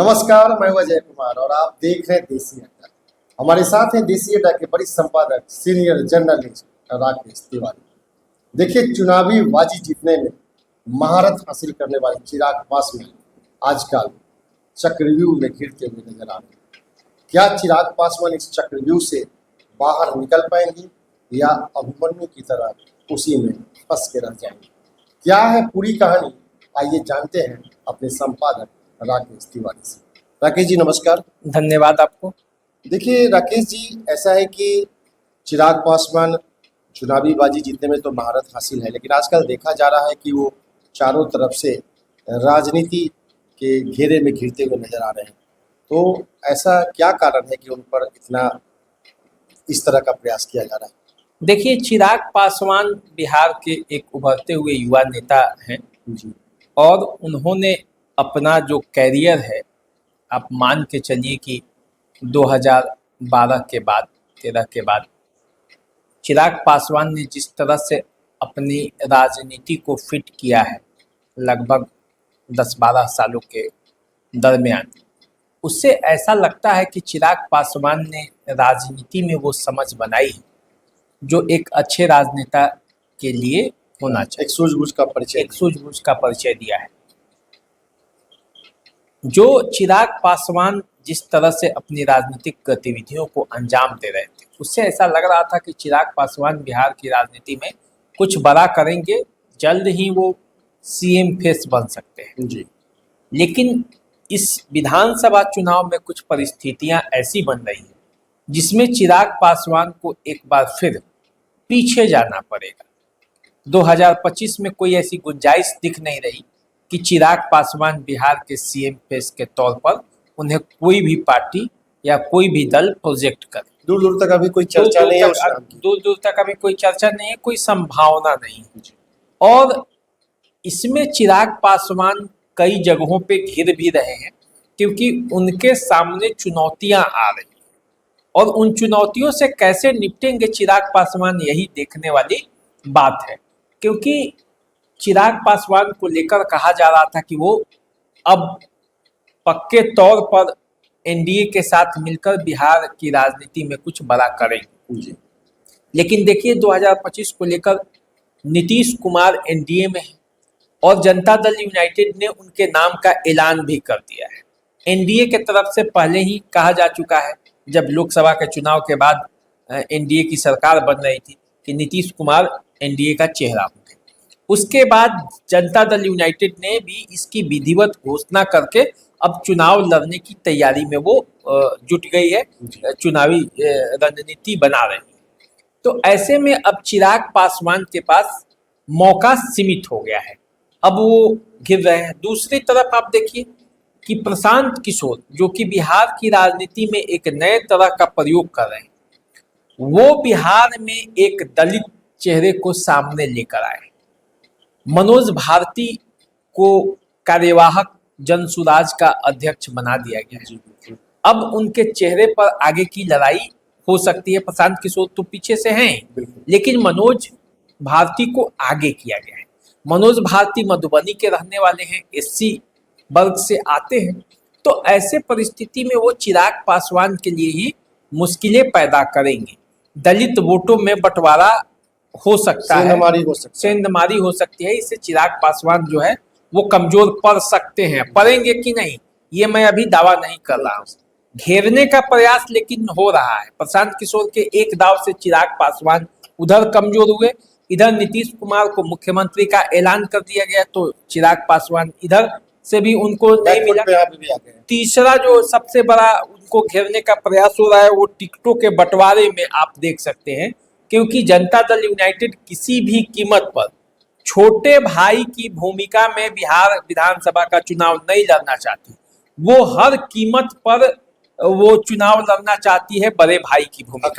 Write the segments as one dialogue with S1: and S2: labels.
S1: नमस्कार, मैं हूं अजय कुमार और आप देख रहे हैं देसी अड्डा। हमारे साथ हैं देसी अड्डा के बड़ी संपादक सीनियर जर्नलिस्ट राकेश तिवारी। देखिए, चुनावी बाजी जीतने में महारत हासिल करने वाले चिराग पासवान आजकल चक्रव्यूह में घिरते हुए नजर आ रहे हैं। क्या चिराग पासवान इस चक्रव्यूह से बाहर निकल पाएंगे या अभिमन्यु की तरह उसी में फंस के रह जाएंगे? क्या है पूरी कहानी, आइए जानते हैं अपने संपादक राकेश तिवारी से। राकेश जी नमस्कार।
S2: धन्यवाद आपको।
S1: देखिए राकेश जी, ऐसा है कि चिराग पासवान चुनावी बाजी जीतने में तो महारत हासिल है, लेकिन आजकल देखा जा रहा है कि वो चारों तरफ से राजनीति के घेरे में घिरते हुए नजर आ रहे हैं। तो ऐसा क्या कारण है कि उन पर इतना इस तरह का प्रयास किया जा रहा है?
S2: देखिए, चिराग पासवान बिहार के एक उभरते हुए युवा नेता हैं
S1: जी
S2: और उन्होंने अपना जो कैरियर है, आप मान के चलिए कि 2012 के बाद 13 के बाद चिराग पासवान ने जिस तरह से अपनी राजनीति को फिट किया है लगभग 10-12 सालों के दरमियान, उससे ऐसा लगता है कि चिराग पासवान ने राजनीति में वो समझ बनाई है जो एक अच्छे राजनेता के लिए होना चाहिए। एक सूझबूझ का परिचय दिया है। जो चिराग पासवान जिस तरह से अपनी राजनीतिक गतिविधियों को अंजाम दे रहे थे, उससे ऐसा लग रहा था कि चिराग पासवान बिहार की राजनीति में कुछ बड़ा करेंगे, जल्द ही वो सीएम फेस बन सकते हैं
S1: जी।
S2: लेकिन इस विधानसभा चुनाव में कुछ परिस्थितियां ऐसी बन रही हैं जिसमें चिराग पासवान को एक बार फिर पीछे जाना पड़ेगा। 2025 में कोई ऐसी गुंजाइश दिख नहीं रही कि चिराग पासवान बिहार के सीएम फेस के तौर पर उन्हें कोई भी पार्टी या कोई भी दल प्रोजेक्ट करे।
S1: दूर दूर तक अभी कोई चर्चा नहीं है उस नाम की।
S2: दूर दूर तक अभी कोई चर्चा नहीं है, कोई संभावना नहीं है। और इसमें चिराग पासवान कई जगहों पे घिर भी रहे हैं क्योंकि उनके सामने चुनौतियां आ रही हैं और उन चुनौतियों से कैसे निपटेंगे चिराग पासवान, यही देखने वाली बात है। क्योंकि चिराग पासवान को लेकर कहा जा रहा था कि वो अब पक्के तौर पर एनडीए के साथ मिलकर बिहार की राजनीति में कुछ बड़ा करेंगे। लेकिन देखिए, 2025 को लेकर नीतीश कुमार एनडीए में है और जनता दल यूनाइटेड ने उनके नाम का ऐलान भी कर दिया है। एनडीए के तरफ से पहले ही कहा जा चुका है, जब लोकसभा के चुनाव के बाद एनडीए की सरकार बन रही थी, कि नीतीश कुमार एनडीए का चेहरा होंगे। उसके बाद जनता दल यूनाइटेड ने भी इसकी विधिवत घोषणा करके अब चुनाव लड़ने की तैयारी में वो जुट गई है, चुनावी रणनीति बना रही है। तो ऐसे में अब चिराग पासवान के पास मौका सीमित हो गया है, अब वो घिर रहे हैं। दूसरी तरफ आप देखिए कि प्रशांत किशोर, जो कि बिहार की राजनीति में एक नए तरह का प्रयोग कर रहे हैं, वो बिहार में एक दलित चेहरे को सामने लेकर आए। मनोज भारती को कार्यवाहक जनसुराज का अध्यक्ष बना दिया गया है। अब उनके चेहरे पर आगे की लड़ाई हो सकती है। प्रशांत किशोर तो पीछे से हैं, लेकिन मनोज भारती को आगे किया गया है। मनोज भारती मधुबनी के रहने वाले हैं, एससी वर्ग से आते हैं। तो ऐसे परिस्थिति में वो चिराग पासवान के लिए ही मुश्किलें पैदा करेंगे। दलित वोटों में बंटवारा हो सकता है, सेंधमारी हो सकती है। इससे चिराग पासवान जो है वो कमजोर पड़ सकते हैं। पड़ेंगे कि नहीं, ये मैं अभी दावा नहीं कर रहा हूँ। घेरने का प्रयास लेकिन हो रहा है। प्रशांत किशोर के एक दाव से चिराग पासवान उधर कमजोर हुए, इधर नीतीश कुमार को मुख्यमंत्री का ऐलान कर दिया गया, तो चिराग पासवान इधर से भी उनको नहीं मिला। तीसरा जो सबसे बड़ा उनको घेरने का प्रयास हो रहा है, वो टिकटों के बंटवारे में आप देख सकते हैं। क्योंकि जनता दल यूनाइटेड किसी भी कीमत पर छोटे भाई की भूमिका में बिहार विधानसभा का चुनाव नहीं लड़ना चाहती, वो हर कीमत पर वो चुनाव लड़ना चाहती है बड़े भाई की भूमिका,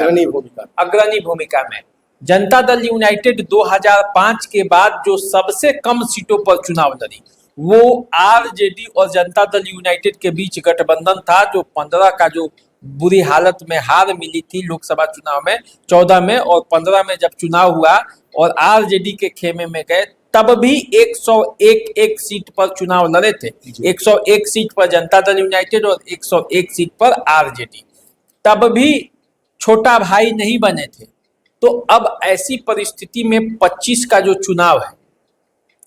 S2: अग्रणी भूमिका में। जनता दल यूनाइटेड 2005 के बाद जो सबसे कम सीटों पर चुनाव लड़ी, वो आरजेडी और जनता दल यूनाइटेड के बीच गठबंधन था, जो 15 का जो बुरी हालत में हार मिली थी लोकसभा चुनाव में 14 में, और 15 में जब चुनाव हुआ और आरजेडी के खेमे में गए तब भी 101 सीट पर चुनाव लड़े थे। 101 सीट पर जनता दल यूनाइटेड और 101 सीट पर आरजेडी। तब भी छोटा भाई नहीं बने थे। तो अब ऐसी परिस्थिति में 25 का जो चुनाव है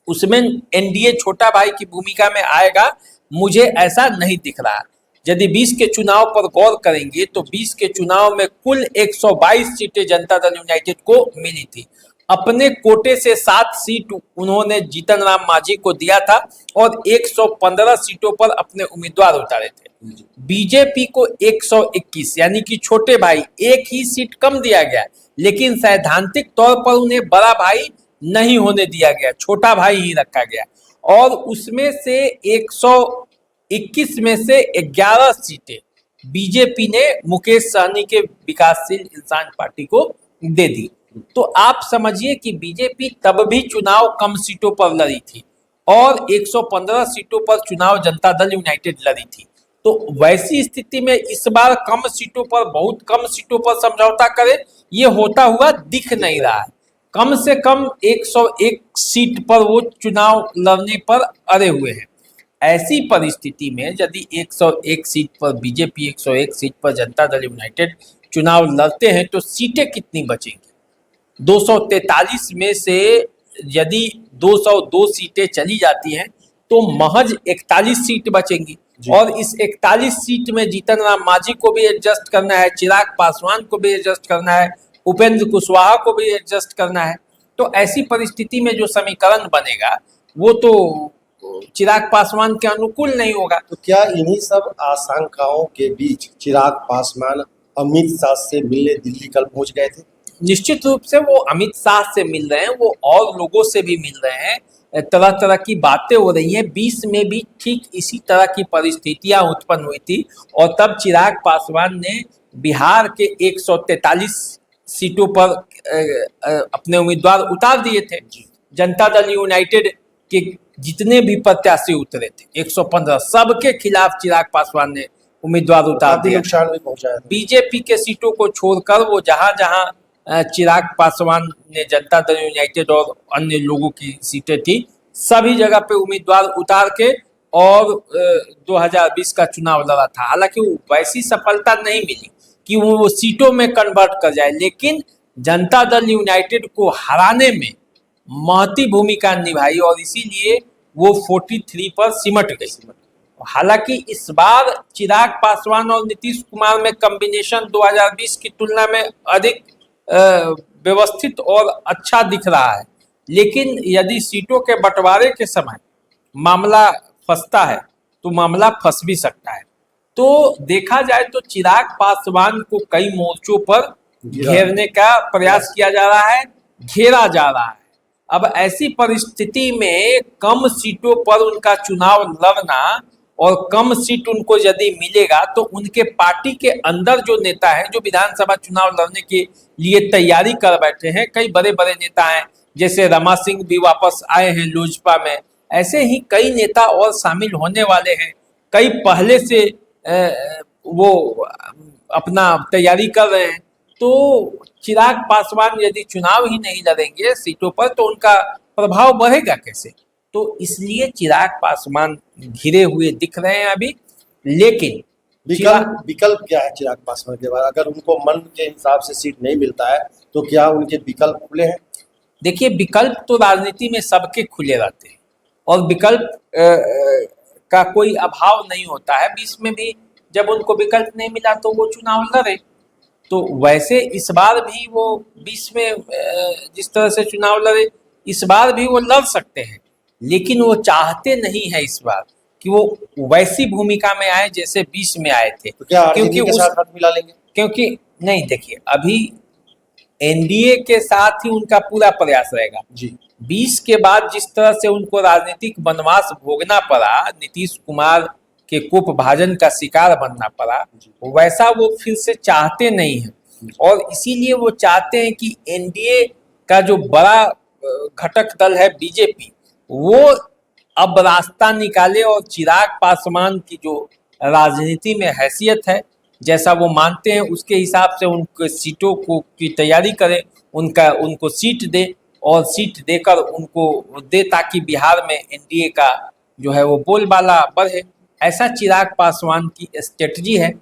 S2: उसमें एनडीए छोटा भाई की भूमिका में आएगा, मुझे ऐसा नहीं दिख रहा। यदि 20 के चुनाव पर गौर करेंगे तो 20 के चुनाव में कुल 122 सीटें जनता दल यूनाइटेड को मिली थी। अपने कोटे से 7 सीट उन्होंने जीतन राम मांझी को दिया था और 115 सीटों पर अपने उम्मीदवार उतारे थे। बीजेपी को 121 यानी कि छोटे भाई एक ही सीट कम दिया गया, लेकिन सैद्धांतिक तौर पर उन्हें बड़ा भाई नहीं होने दिया गया, छोटा भाई ही रखा गया। और उसमें से 121 में से 11 सीटें बीजेपी ने मुकेश सहनी के विकासशील इंसान पार्टी को दे दी। तो आप समझिए कि बीजेपी तब भी चुनाव कम सीटों पर लड़ी थी और 115 सीटों पर चुनाव जनता दल यूनाइटेड लड़ी थी। तो वैसी स्थिति में इस बार कम सीटों पर, बहुत कम सीटों पर समझौता करे, ये होता हुआ दिख नहीं रहा है। कम से कम 101 सीट पर वो चुनाव लड़ने पर अड़े हुए हैं। ऐसी परिस्थिति में यदि 101 सीट पर बीजेपी, 101 सीट पर जनता दल यूनाइटेड चुनाव लड़ते हैं तो सीटें कितनी बचेंगी? 243 में से यदि 202 सीटें चली जाती हैं तो महज 41 सीट बचेंगी। और इस 41 सीट में जीतन राम मांझी को भी एडजस्ट करना है, चिराग पासवान को भी एडजस्ट करना है, उपेंद्र कुशवाहा को भी एडजस्ट करना है। तो ऐसी परिस्थिति में जो समीकरण बनेगा वो तो चिराग पासवान के अनुकूल नहीं होगा।
S1: तो क्या इन्हीं सब आशंकाओं के बीच चिराग पासवान अमित शाह से मिलने दिल्ली कल पहुंच गए थे?
S2: निश्चित रूप से वो अमित शाह से मिल रहे हैं, वो और लोगों से भी मिल रहे हैं, तरह तरह की बातें हो रही हैं। 20 में भी ठीक इसी तरह की परिस्थितियां उत्पन्न हुई थी और तब चिराग पासवान ने बिहार के 143 सीटों पर अपने उम्मीदवार उतार दिए थे। जनता दल यूनाइटेड के जितने भी प्रत्याशी उतरे थे 115, सबके खिलाफ चिराग पासवान ने उम्मीदवार उतार दिया।
S1: नुकसान भी पहुंचाया।
S2: बीजेपी के सीटों को छोड़कर वो जहां जहां चिराग पासवान ने जनता दल यूनाइटेड और अन्य लोगों की सीटें थी, सभी जगह पे उम्मीदवार उतार के और 2020 का चुनाव लड़ा था। हालांकि वो वैसी सफलता नहीं मिली कि वो सीटों में कन्वर्ट कर जाए, लेकिन जनता दल यूनाइटेड को हराने में महती भूमिका निभाई और इसीलिए वो 43 पर सिमट गई। हालांकि इस बार चिराग पासवान और नीतीश कुमार में कॉम्बिनेशन 2020 की तुलना में अधिक व्यवस्थित और अच्छा दिख रहा है, लेकिन यदि सीटों के बंटवारे के समय मामला फंसता है तो मामला फंस भी सकता है। तो देखा जाए तो चिराग पासवान को कई मोर्चों पर घेरने का प्रयास किया जा रहा है, घेरा जा रहा है। अब ऐसी परिस्थिति में कम सीटों पर उनका चुनाव लड़ना और कम सीट उनको यदि मिलेगा तो उनके पार्टी के अंदर जो नेता हैं, जो विधानसभा चुनाव लड़ने के लिए तैयारी कर बैठे हैं, कई बड़े बड़े नेता हैं, जैसे रमा सिंह भी वापस आए हैं लोजपा में, ऐसे ही कई नेता और शामिल होने वाले हैं। कई पहले से वो अपना तैयारी कर रहे हैं। तो चिराग पासवान यदि चुनाव ही नहीं लड़ेंगे सीटों पर तो उनका प्रभाव बढ़ेगा कैसे? तो इसलिए चिराग पासवान घिरे हुए दिख रहे हैं अभी। लेकिन
S1: विकल्प क्या है चिराग पासवान के बाद? अगर उनको मन के हिसाब से सीट नहीं मिलता है तो क्या उनके विकल्प खुले हैं?
S2: देखिए, विकल्प तो राजनीति में सबके खुले रहते हैं और विकल्प का कोई अभाव नहीं होता है। 20 में भी जब उनको विकल्प नहीं मिला तो वो चुनाव लड़े। तो वैसे इस बार भी वो 20 में जिस तरह से चुनाव लड़े, इस बार भी वो लड़ सकते हैं, लेकिन वो चाहते नहीं है इस बार कि वो वैसी भूमिका में आए जैसे 20 में आए थे।
S1: तो क्या क्योंकि के साथ हाथ मिला लेंगे?
S2: क्योंकि नहीं, देखिए अभी एनडीए के साथ ही उनका पूरा प्रयास रहेगा
S1: जी।
S2: 20 के बाद जिस तरह से उनको राजनीतिक वनवास भोगना पड़ा, नीतीश कुमार के कुपभाजन का शिकार बनना पड़ा, वैसा वो फिर से चाहते नहीं हैं। और इसीलिए वो चाहते हैं कि एनडीए का जो बड़ा घटक दल है बीजेपी, वो अब रास्ता निकाले और चिराग पासवान की जो राजनीति में हैसियत है, जैसा वो मानते हैं उसके हिसाब से उनके सीटों को की तैयारी करें, उनको सीट दे और सीट देकर उनको दे ताकि बिहार में एनडीए का जो है वो बोलबाला बढ़े। ऐसा चिराग पासवान की स्ट्रेटजी है।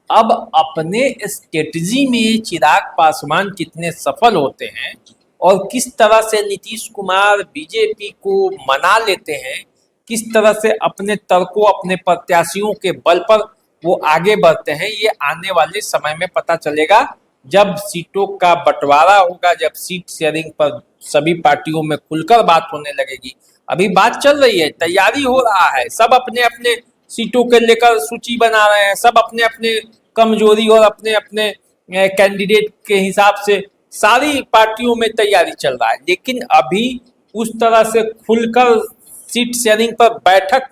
S2: अब अपने स्ट्रेटजी में चिराग पासवान कितने सफल होते हैं और किस तरह से नीतीश कुमार बीजेपी को मना लेते हैं, किस तरह से अपने तर्कों अपने प्रत्याशियों के बल पर वो आगे बढ़ते हैं, ये आने वाले समय में पता चलेगा जब सीटों का बंटवारा होगा, जब सीट शेयरिंग पर सभी पार्टियों में खुलकर बात होने लगेगी। अभी बात चल रही है, तैयारी हो रहा है, सब अपने अपने सीटों के लेकर सूची बना रहे हैं, सब अपने अपने कमजोरी और अपने अपने कैंडिडेट के हिसाब से सारी पार्टियों में तैयारी चल रहा है। लेकिन अभी उस तरह से खुलकर सीट शेयरिंग पर बैठक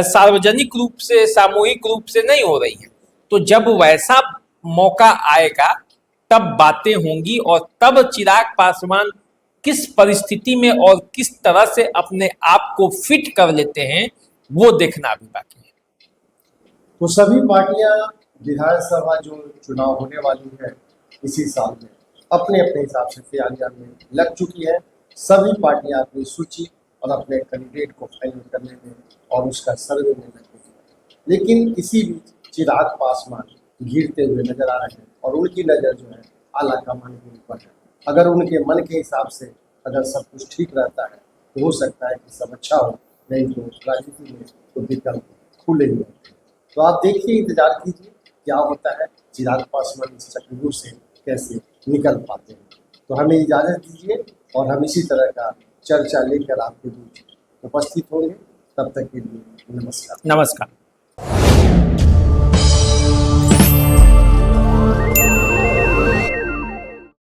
S2: सार्वजनिक रूप से सामूहिक रूप से नहीं हो रही है। तो जब वैसा मौका आएगा तब बातें होंगी और तब चिराग पासवान किस परिस्थिति में और किस तरह से अपने आप को फिट कर लेते हैं वो देखना अभी बाकी है।
S1: तो सभी पार्टियां विधानसभा जो चुनाव होने वाली है इसी साल में अपने अपने हिसाब से तैयारियां में लग चुकी है। सभी पार्टियां अपनी सूची और अपने कैंडिडेट को फाइनल करने में और उसका सर्वे में लग चुकी है। लेकिन इसी बीच चिराग पासवान घिरते हुए नजर आ रहे हैं और उनकी नज़र जो है आला कमान के ऊपर है। अगर उनके मन के हिसाब से अगर सब कुछ ठीक रहता है तो हो सकता है कि सब अच्छा हो, नहीं तो राजनीति में तो विकल्प खुले ही रहते हैं। तो आप देखिए, इंतजार कीजिए क्या होता है, चिराग पासवान इस चक्रव्यूह से कैसे निकल पाते हैं। तो हमें इजाज़त दीजिए और हम इसी तरह का चर्चा लेकर आपके बीच उपस्थित होंगे। तब तक के लिए नमस्कार।
S2: नमस्कार।